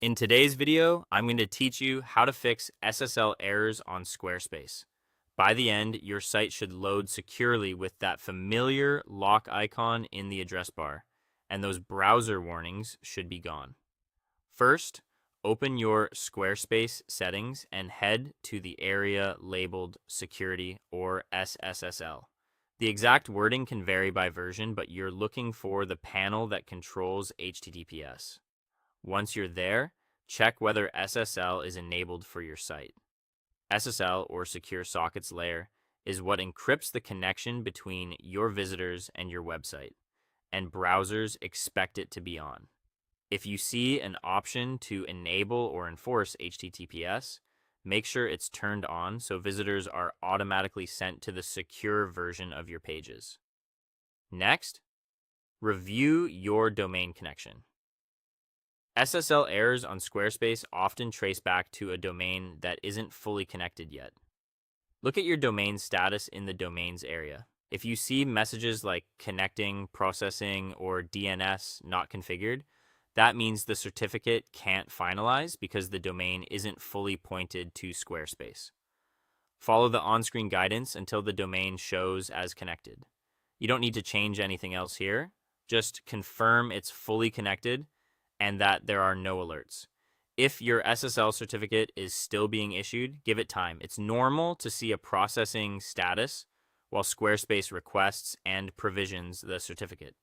In today's video, I'm going to teach you how to fix SSL errors on Squarespace. By the end, your site should load securely with that familiar lock icon in the address bar, and those browser warnings should be gone. First, open your Squarespace settings and head to the area labeled Security or SSL. The exact wording can vary by version, but you're looking for the panel that controls HTTPS. Once you're there, check whether SSL is enabled for your site. SSL, or Secure Sockets Layer, is what encrypts the connection between your visitors and your website, and browsers expect it to be on. If you see an option to enable or enforce HTTPS, make sure it's turned on so visitors are automatically sent to the secure version of your pages. Next, review your domain connection. SSL errors on Squarespace often trace back to a domain that isn't fully connected yet. Look at your domain status in the domains area. If you see messages like connecting, processing, or DNS not configured, that means the certificate can't finalize because the domain isn't fully pointed to Squarespace. Follow the on-screen guidance until the domain shows as connected. You don't need to change anything else here. Just confirm it's fully connected and that there are no alerts. If your SSL certificate is still being issued, give it time. It's normal to see a processing status while Squarespace requests and provisions the certificate.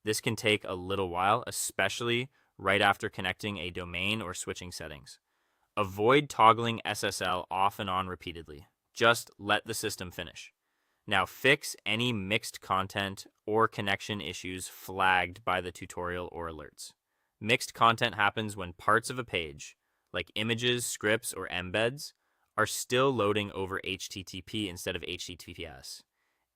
This can take a little while, especially right after connecting a domain or switching settings. Avoid toggling SSL off and on repeatedly. Just let the system finish. Now fix any mixed content or connection issues flagged by the tutorial or alerts. Mixed content happens when parts of a page, like images, scripts, or embeds, are still loading over HTTP instead of HTTPS.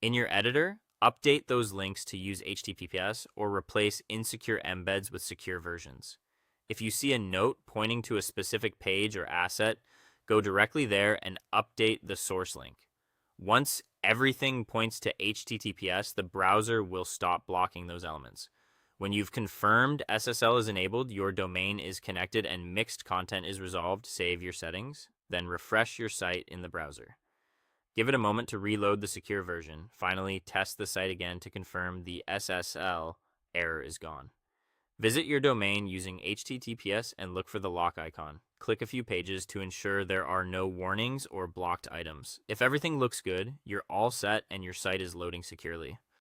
In your editor, update those links to use HTTPS or replace insecure embeds with secure versions. If you see a note pointing to a specific page or asset, go directly there and update the source link. Once everything points to HTTPS, the browser will stop blocking those elements. When you've confirmed SSL is enabled, your domain is connected, and mixed content is resolved, save your settings, then refresh your site in the browser. Give it a moment to reload the secure version. Finally, test the site again to confirm the SSL error is gone. Visit your domain using HTTPS and look for the lock icon. Click a few pages to ensure there are no warnings or blocked items. If everything looks good, you're all set and your site is loading securely.